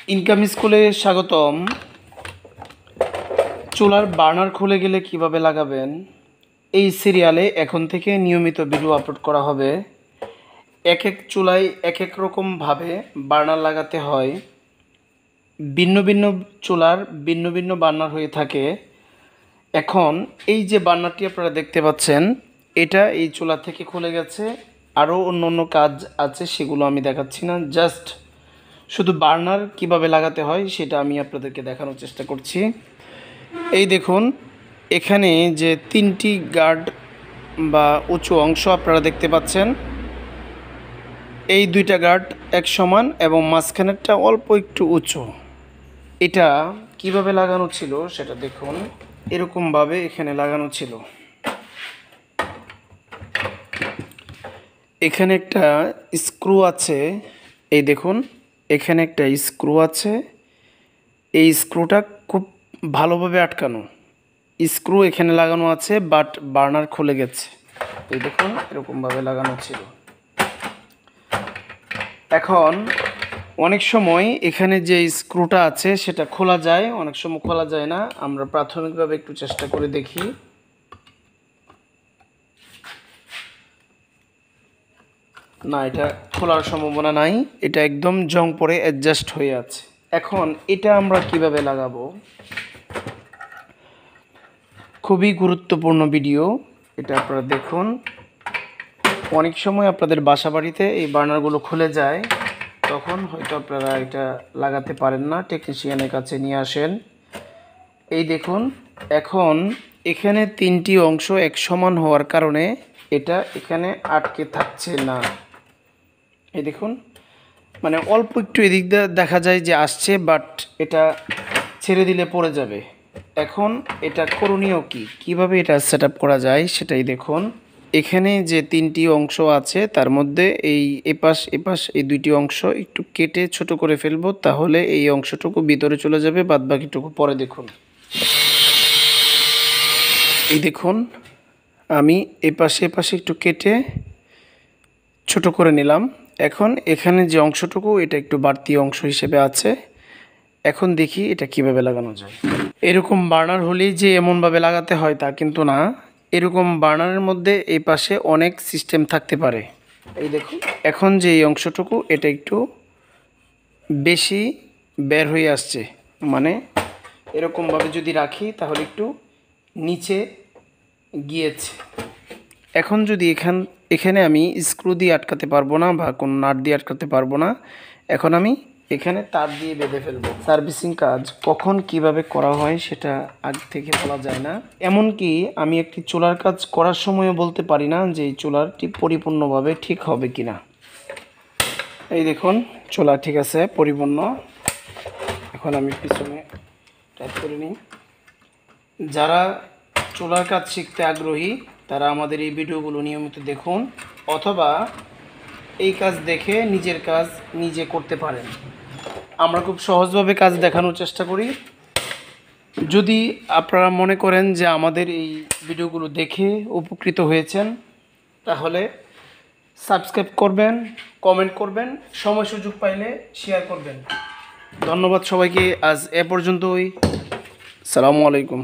Income স্কুলে স্বাগতম। চুলার বার্নার খুলে গেলে কিভাবে লাগাবেন, এই সিরিয়ালে এখন থেকে নিয়মিত ভিডিও আপলোড করা হবে। এক এক চুলায় এক এক রকমভাবে বার্নার লাগাতে হয়। ভিন্ন ভিন্ন চুলার ভিন্ন ভিন্ন বার্নার হয়ে থাকে। এখন এই যে বার্নারটি আপনারা দেখতে পাচ্ছেন, এটা এই চুলা থেকে খুলে গেছে। আরও অন্য অন্য কাজ আছে, সেগুলো আমি দেখাচ্ছি না। জাস্ট শুধু বার্নার কিভাবে লাগাতে হয় সেটা আমি আপনাদেরকে দেখানোর চেষ্টা করছি। এই দেখুন, এখানে যে তিনটি গার্ড বা উঁচু অংশ আপনারা দেখতে পাচ্ছেন, এই দুইটা গার্ড এক সমান এবং মাঝখানেরটা অল্প একটু উঁচু। এটা কিভাবে লাগানো ছিল সেটা দেখুন। এরকমভাবে এখানে লাগানো ছিল। এখানে একটা স্ক্রু আছে, এই দেখুন এখানে একটা স্ক্রু আছে। এই স্ক্রুটা খুব ভালোভাবে আটকানো। স্ক্রু এখানে লাগানো আছে, বাট বার্নার খুলে গেছে। এই দেখুন এরকমভাবে লাগানো ছিল। এখন অনেক সময় এখানে যে স্ক্রুটা আছে সেটা খোলা যায়, অনেক সময় খোলা যায় না। আমরা প্রাথমিকভাবে একটু চেষ্টা করে দেখি। না, এটা খোলার সম্ভাবনা নাই, এটা একদম জং পড়ে অ্যাডজাস্ট হয়ে আছে। এখন এটা আমরা কিভাবে লাগাবো, খুবই গুরুত্বপূর্ণ ভিডিও, এটা আপনারা দেখুন। অনেক সময় আপনাদের বাসা বাড়িতে এই বার্নারগুলো খুলে যায়, তখন হয়তো আপনারা এটা লাগাতে পারেন না, টেকনিশিয়ানের কাছে নিয়ে আসেন। এই দেখুন, এখন এখানে তিনটি অংশ এক সমান হওয়ার কারণে এটা এখানে আটকে থাকছে না। এই দেখুন, মানে অল্প একটু এদিক দিয়ে দেখা যায় যে আসছে, বাট এটা ছেড়ে দিলে পড়ে যাবে। এখন এটা করণীয় কিভাবে এটা সেট আপ করা যায় সেটাই দেখুন। এখানে যে তিনটি অংশ আছে তার মধ্যে এই এপাশ এই দুইটি অংশ একটু কেটে ছোট করে ফেলবো, তাহলে এই অংশটুকু ভিতরে চলে যাবে, বাদ বাকিটুকু পরে দেখুন। এই দেখুন, আমি এপাশে একটু কেটে ছোট করে নিলাম। এখন এখানে যে অংশটুকু, এটা একটু বাড়তি অংশ হিসেবে আছে। এখন দেখি এটা কিভাবে লাগানো যায়। এরকম বার্নার হলেই যে এমনভাবে লাগাতে হয় তা কিন্তু না। এরকম বার্নারের মধ্যে এই পাশে অনেক সিস্টেম থাকতে পারে। এই দেখুন, এখন যে এই অংশটুকু, এটা একটু বেশি বের হয়ে আসছে, মানে এরকমভাবে যদি রাখি তাহলে একটু নিচে গিয়েছে। এখন যদি এখানে আমি স্ক্রু দিয়ে আটকাতে পারবো না বা কোনো নাট দিয়ে আটকাতে পারবো না, এখন আমি এখানে তার দিয়ে বেঁধে ফেলবো। সার্ভিসিং কাজ কখন কিভাবে করা হয় সেটা আগে থেকে বলা যায় না। এমনকি আমি একটি চুলার কাজ করার সময়ও বলতে পারি না যে এই চুলাটি পরিপূর্ণভাবে ঠিক হবে কিনা। এই দেখুন, চুলা ঠিক আছে, পরিপূর্ণ। এখন আমি পিছনে টাইপ করে নিই। যারা চুলার কাজ শিখতে আগ্রহী তারা আমাদের এই ভিডিওগুলো নিয়মিত দেখুন, অথবা এই কাজ দেখে নিজের কাজ নিজে করতে পারেন। আমরা খুব সহজভাবে কাজ দেখানোর চেষ্টা করি। যদি আপনারা মনে করেন যে আমাদের এই ভিডিওগুলো দেখে উপকৃত হয়েছেন, তাহলে সাবস্ক্রাইব করবেন, কমেন্ট করবেন, সময় সুযোগ পাইলে শেয়ার করবেন। ধন্যবাদ সবাইকে। আজ এ পর্যন্তই। আসসালামু আলাইকুম।